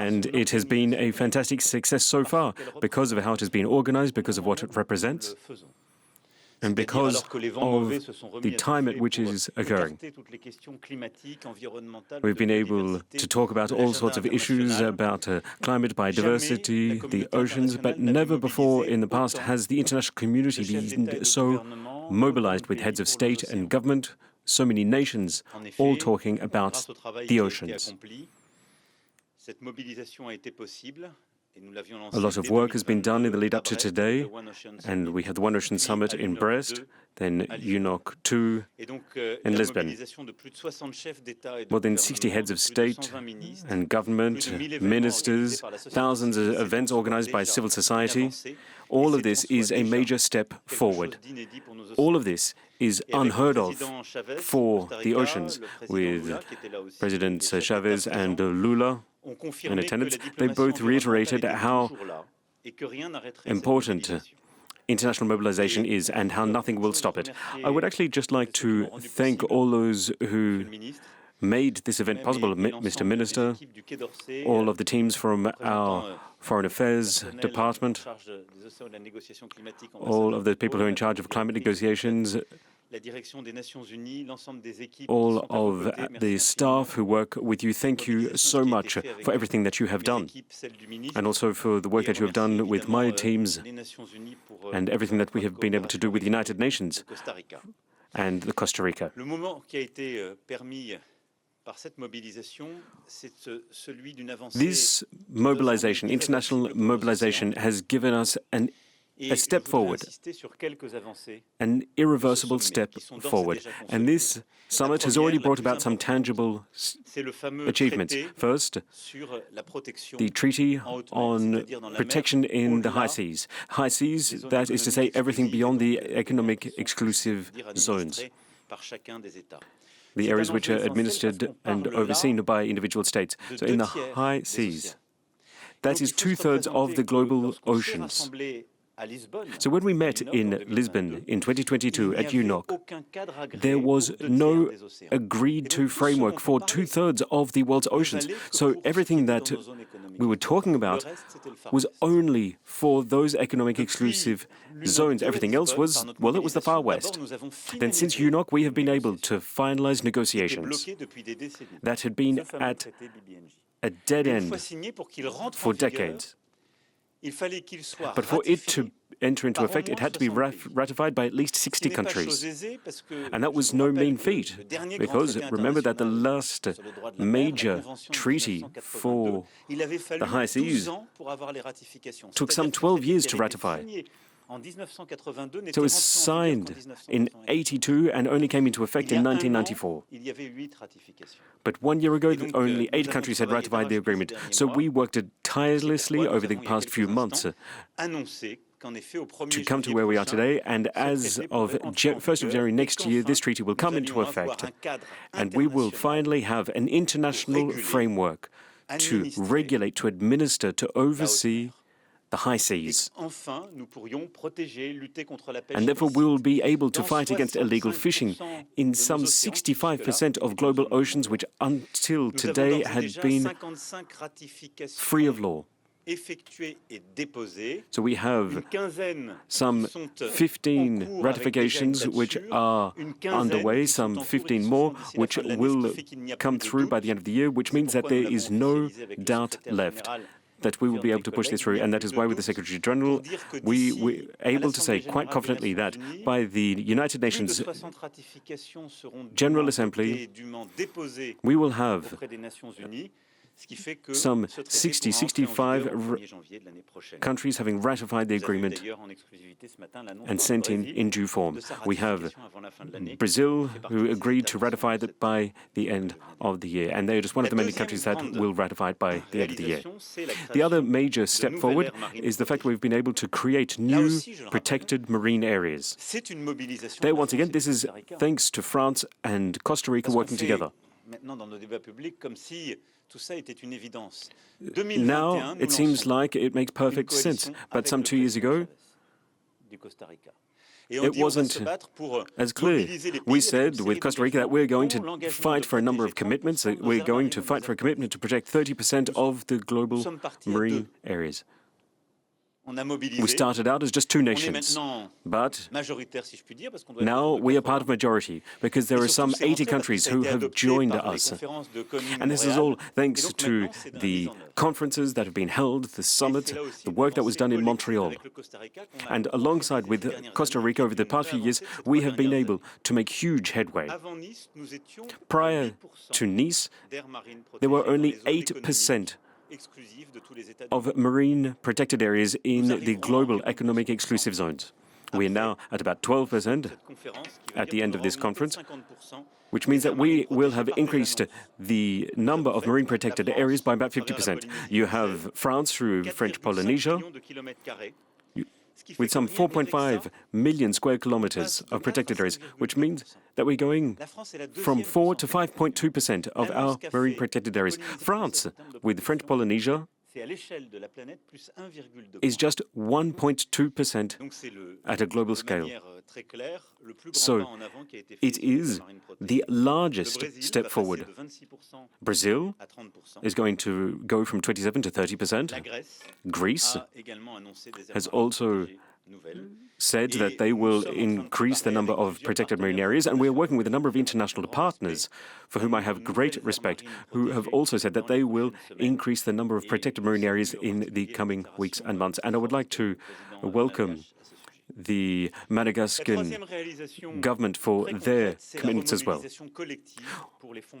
And it has been a fantastic success so far because of how it has been organized, because of what it represents, and because of the time at which it is occurring. We've been able to talk about all sorts of issues about climate, biodiversity, the oceans, but never before in the past has the international community been so mobilized with heads of state and government, so many nations, all talking about the oceans. A lot of work has been done in the lead up to today, and we had the One Ocean Summit in Brest, then UNOC 2 in Lisbon. More than 60 heads of state and government, ministers, thousands of events organized by civil society. All of this is a major step forward. All of this is unheard of for the oceans, with Presidents Chavez and Lula in attendance. They both reiterated how important international mobilization is and how nothing will stop it. I would actually just like to thank all those who made this event possible, Mr. Minister, all of the teams from our Foreign Affairs Department, all of the people who are in charge of climate negotiations, all of the staff who work with you. Thank you so much for everything that you have done, and also for the work that you have done with my teams and everything that we have been able to do with the United Nations and the Costa Rica. This mobilization, international mobilization, has given us a step forward, an irreversible step forward. And this summit has already brought about some tangible achievements. First, the Treaty on Protection in the High Seas. High seas, that is to say everything beyond the economic exclusive zones, the areas which are administered and overseen by individual states. So in the high seas, that is 2/3 of the global oceans. So when we met in Lisbon in 2022 at UNOC, there was no agreed-to framework for 2/3 of the world's oceans. So everything that we were talking about was only for those economic exclusive zones. Everything else was, well, it was the Far West. Then since UNOC, we have been able to finalize negotiations that had been at a dead end for decades. But for it to enter into effect, it had to be ratified by at least 60 countries. And that was no mean feat, because remember that the last major treaty for the high seas took some 12 years to ratify. So it was signed in 1982 and only came into effect in 1994. But 1 year ago, only 8 countries had ratified the agreement. So we worked tirelessly over the past few months to come to where we are today, and as of 1st of January next year, this treaty will come into effect, and we will finally have an international framework to regulate, to administer, to oversee the high seas. And therefore we will be able to fight against illegal fishing in some 65% of global oceans which until today had been free of law. So we have some 15 ratifications which are underway, some 15 more which will come through by the end of the year, which means that there is no doubt left that we will be able to push this through. And that is why with the Secretary General, we were able to say quite confidently that by the United Nations General Assembly, we will have some 60, 65 countries having ratified the agreement and sent in due form. We have Brazil, who agreed to ratify it by the end of the year, and they're just one of the many countries that will ratify it by the end of the year. The other major step forward is the fact we've been able to create new protected marine areas. There, once again, this is thanks to France and Costa Rica working together. Now, it seems like it makes perfect sense, but some 2 years ago, it wasn't as clear. We said with Costa Rica that we're going to fight for a number of commitments. We're going to fight for a commitment to protect 30% of the global marine areas. We started out as just two nations, but now we are part of majority because there are some 80 countries who have joined us. And this is all thanks to the conferences that have been held, the summit, the work that was done in Montreal. And alongside with Costa Rica over the past few years, we have been able to make huge headway. Prior to Nice, there were only 8% of marine protected areas in the global economic exclusive zones. We are now at about 12% at the end of this conference, which means that we will have increased the number of marine protected areas by about 50%. You have France through French Polynesia, with some 4.5 million square kilometers of protected areas, which means that we're going from 4 to 5.2% of our marine protected areas. France, with French Polynesia, is just 1.2% at a global scale. So it is the largest step forward. Brazil is going to go from 27 to 30%. Greece has also said that they will increase the number of protected marine areas, and we are working with a number of international partners for whom I have great respect, who have also said that they will increase the number of protected marine areas in the coming weeks and months. And I would like to welcome the Madagascan government for their commitments as well.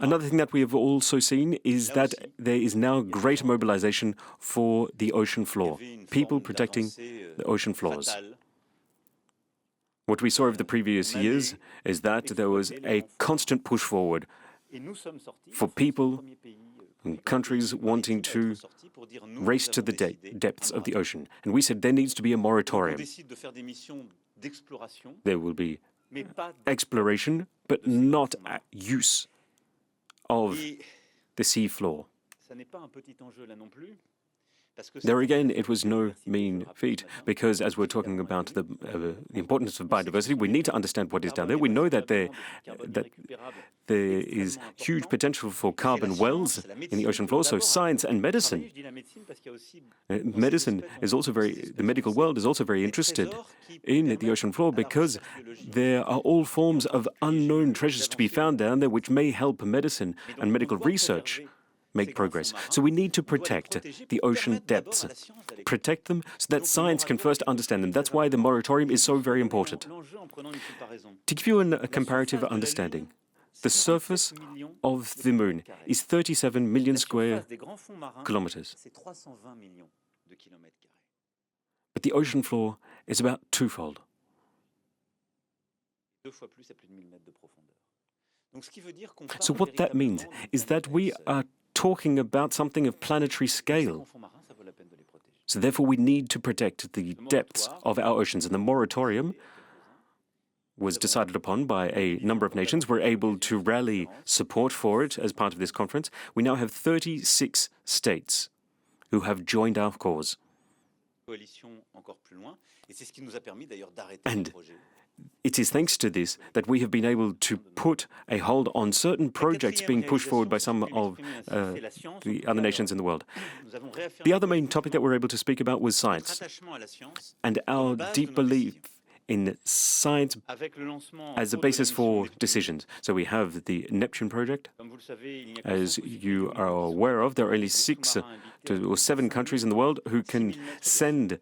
Another thing that we have also seen is that there is now greater mobilization for the ocean floor, people protecting the ocean floors. What we saw over the previous years is that there was a constant push forward for people and countries wanting to race to the depths of the ocean. And we said there needs to be a moratorium. There will be exploration, but not use of the sea floor. There again, it was no mean feat, because as we're talking about the importance of biodiversity, we need to understand what is down there. We know that there is huge potential for carbon wells in the ocean floor, so science and medicine. Medicine is also the medical world is also very interested in the ocean floor, because there are all forms of unknown treasures to be found down there which may help medicine and medical research make progress. So we need to protect the ocean depths, protect them so that science can first understand them. That's why the moratorium is so very important. To give you a comparative understanding, the surface of the moon is 37 million square kilometers. But the ocean floor is about twofold. So what that means is that we are talking about something of planetary scale. So therefore we need to protect the depths of our oceans, and the moratorium was decided upon by a number of nations. We're able to rally support for it as part of this conference. We now have 36 states who have joined our cause. And it is thanks to this that we have been able to put a hold on certain projects being pushed forward by some of the other nations in the world. The other main topic that we're able to speak about was science, and our deep belief in science as a basis for decisions. So we have the Neptune project. As you are aware of, there are only 6 or 7 countries in the world who can send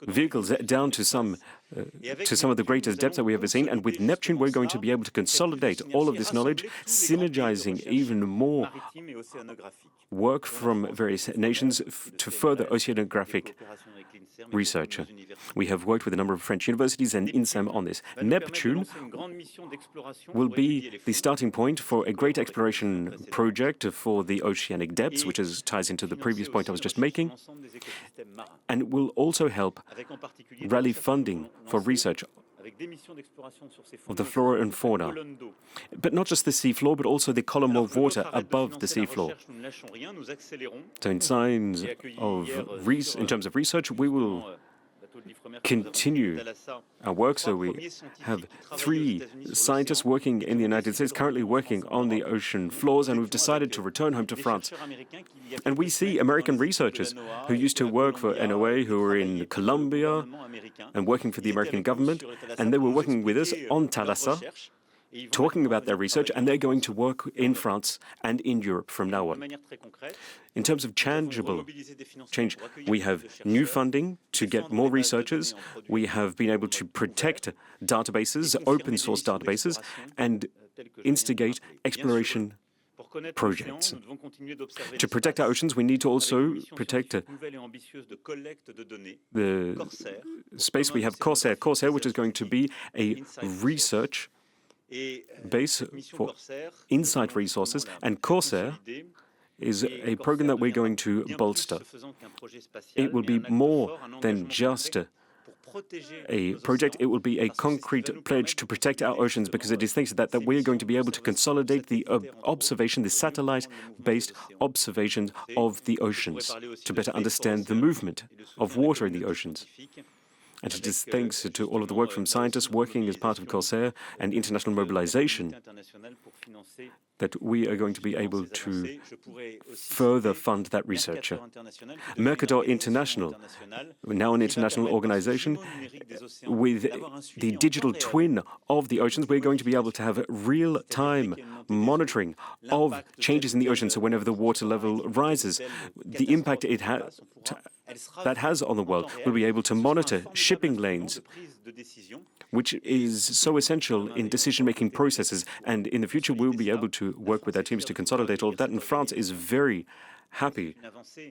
vehicles down to some of the greatest depths that we have ever seen. And with Neptune, we're going to be able to consolidate all of this knowledge, synergizing even more work from various nations to further oceanographic research. We have worked with a number of French universities and INSEM on this. Neptune will be the starting point for a great exploration project for the oceanic depths, which ties into the previous point I was just making, and will also help rally funding for research of the flora and fauna. But not just the seafloor, but also the column of water above the seafloor. So in terms of research, we will continue our work. So we have 3 scientists working in the United States, currently working on the ocean floors, and we've decided to return home to France. And we see American researchers who used to work for NOAA, who were in Colombia and working for the American government, and they were working with us on Thalassa, talking about their research, and they're going to work in France and in Europe from now on. In terms of tangible change, we have new funding to get more researchers. We have been able to protect databases, open source databases, and instigate exploration projects. To protect our oceans, we need to also protect the space. We have Corsair, which is going to be a research base for insight resources, and Corsair is a program that we're going to bolster. It will be more than just a project, it will be a concrete pledge to protect our oceans, because it is thanks to that that we're going to be able to consolidate the observation, the satellite-based observations of the oceans, to better understand the movement of water in the oceans. And it is thanks to all of the work from scientists working as part of Corsair and international mobilization that we are going to be able to further fund that research. Mercator International, now an international organization, with the digital twin of the oceans, we're going to be able to have real-time monitoring of changes in the ocean. So whenever the water level rises, the impact it has that has on the world, we'll be able to monitor shipping lanes, which is so essential in decision-making processes. And in the future, we'll be able to work with our teams to consolidate all of that. And France is very happy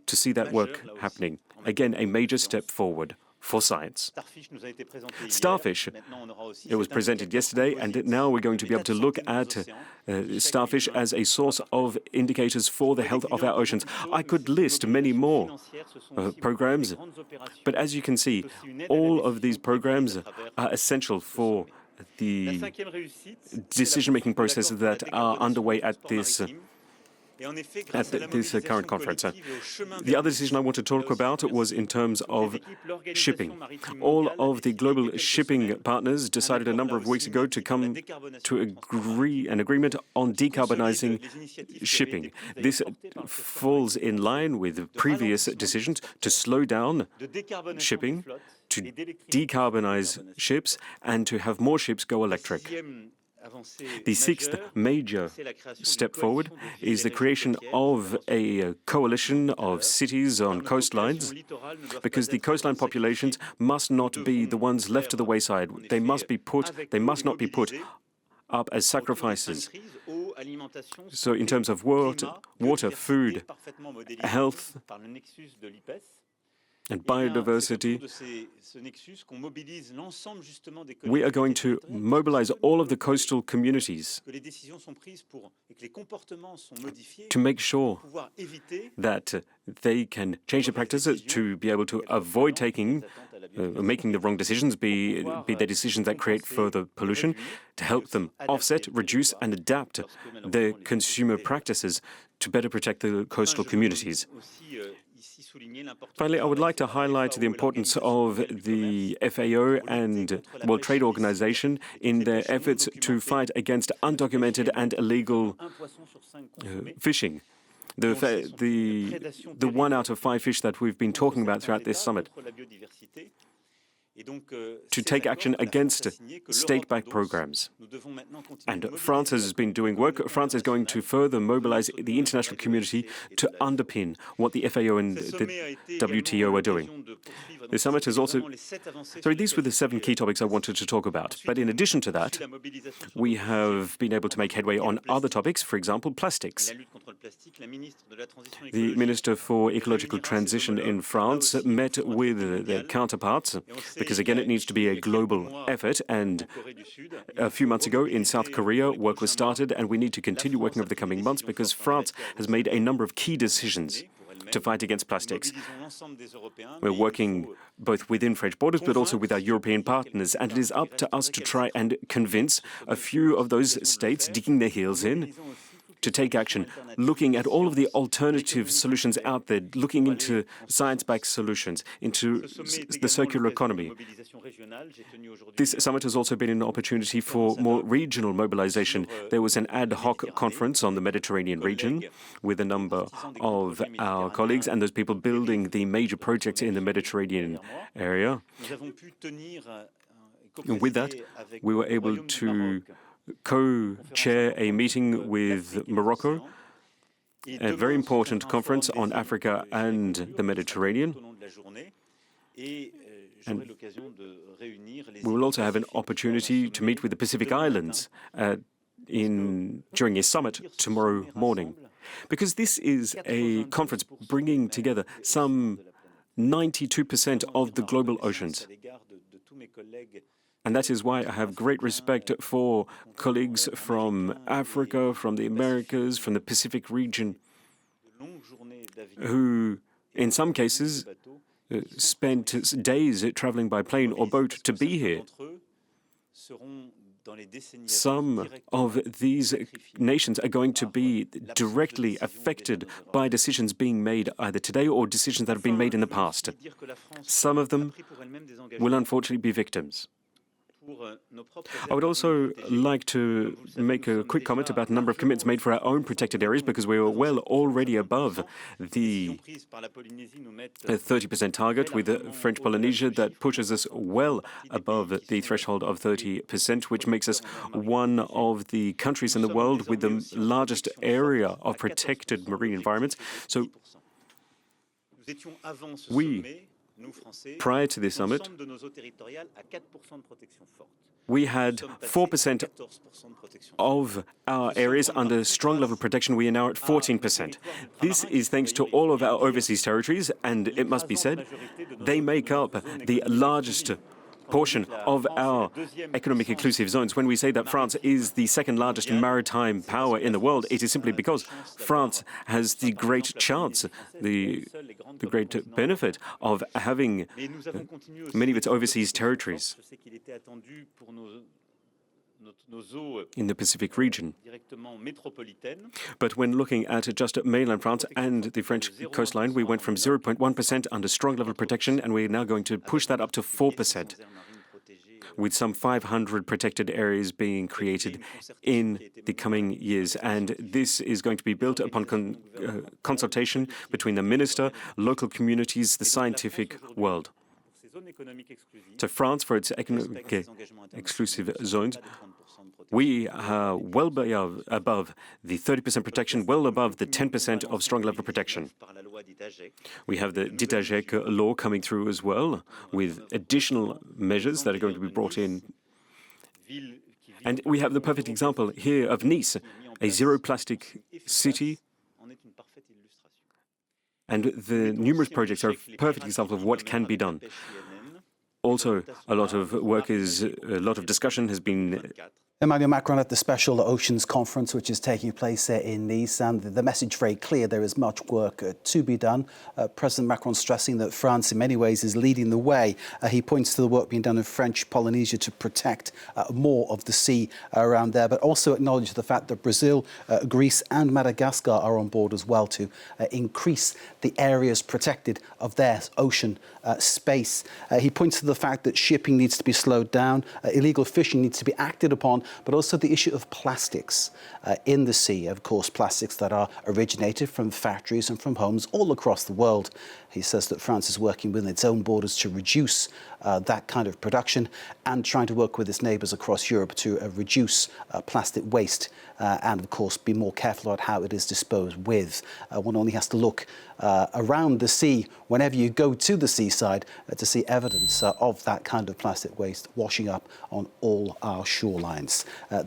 to see that work happening. Again, a major step forward for science. Starfish, it was presented yesterday, and now we're going to be able to look at starfish as a source of indicators for the health of our oceans. I could list many more programs, but as you can see, all of these programs are essential for the decision-making processes that are underway at this current conference. The other decision I want to talk about was in terms of shipping. All of the global shipping partners decided a number of weeks ago to come to an agreement on decarbonizing shipping. This falls in line with previous decisions to slow down shipping, to decarbonize ships, and to have more ships go electric. The 6th major step forward is the creation of a coalition of cities on coastlines, because the coastline populations must not be the ones left to the wayside. They must not be put up as sacrifices. So in terms of water, food, health, and biodiversity, we are going to mobilize all of the coastal communities to make sure that they can change their practices to be able to avoid making the wrong decisions, be they decisions that create further pollution, to help them offset, reduce, and adapt their consumer practices to better protect the coastal communities. Finally, I would like to highlight the importance of the FAO and World Trade Organization in their efforts to fight against undocumented and illegal fishing. The 1 out of 5 fish that we've been talking about throughout this summit, to take action against state-backed programs. And France has been doing work. France is going to further mobilize the international community to underpin what the FAO and the WTO are doing. The summit has also... Sorry, these were the 7 key topics I wanted to talk about. But in addition to that, we have been able to make headway on other topics, for example, plastics. The Minister for Ecological Transition in France met with their counterparts, because again, it needs to be a global effort. And a few months ago in South Korea, work was started, and we need to continue working over the coming months, because France has made a number of key decisions to fight against plastics. We're working both within French borders, but also with our European partners, and it is up to us to try and convince a few of those states digging their heels in to take action, looking at all of the alternative solutions out there, looking into science-backed solutions, into the circular economy. This summit has also been an opportunity for more regional mobilization. There was an ad hoc conference on the Mediterranean region with a number of our colleagues and those people building the major projects in the Mediterranean area. And with that, we were able to co-chair a meeting with Morocco, a very important conference on Africa and the Mediterranean. And we will also have an opportunity to meet with the Pacific Islands during a summit tomorrow morning. Because this is a conference bringing together some 92% of the global oceans. And that is why I have great respect for colleagues from Africa, from the Americas, from the Pacific region, who, in some cases, spent days traveling by plane or boat to be here. Some of these nations are going to be directly affected by decisions being made either today or decisions that have been made in the past. Some of them will unfortunately be victims. I would also like to make a quick comment about the number of commitments made for our own protected areas, because we were well already above the 30% target with the French Polynesia. That pushes us well above the threshold of 30%, which makes us one of the countries in the world with the largest area of protected marine environments. So we, prior to this summit, we had 4% of our areas under strong level protection. We are now at 14%. This is thanks to all of our overseas territories, and it must be said, they make up the largest portion of our economic exclusive zones. When we say that France is the second largest maritime power in the world, it is simply because France has the great chance, the great benefit of having many of its overseas territories in the Pacific region. But when looking at just mainland France and the French coastline, we went from 0.1% under strong level protection, and we're now going to push that up to 4%, with some 500 protected areas being created in the coming years. And this is going to be built upon consultation between the minister, local communities, the scientific world. So France, for its economic exclusive zones, we are well above the 30% protection, well above the 10% of strong level protection. We have the DITAGEC law coming through as well, with additional measures that are going to be brought in. And we have the perfect example here of Nice, a zero-plastic city. And the numerous projects are a perfect example of what can be done. Also, a lot of discussion has been. Emmanuel Macron at the Special Oceans Conference, which is taking place in Nice, and the message very clear: there is much work to be done. President Macron stressing that France, in many ways, is leading the way. He points to the work being done in French Polynesia to protect more of the sea around there, but also acknowledge the fact that Brazil, Greece, and Madagascar are on board as well to increase the areas protected of their ocean space. He points to the fact that shipping needs to be slowed down, illegal fishing needs to be acted upon, but also the issue of plastics in the sea. Of course, plastics that are originated from factories and from homes all across the world. He says that France is working within its own borders to reduce that kind of production and trying to work with its neighbours across Europe to reduce plastic waste and, of course, be more careful about how it is disposed with. One only has to look around the sea whenever you go to the seaside to see evidence of that kind of plastic waste washing up on all our shorelines.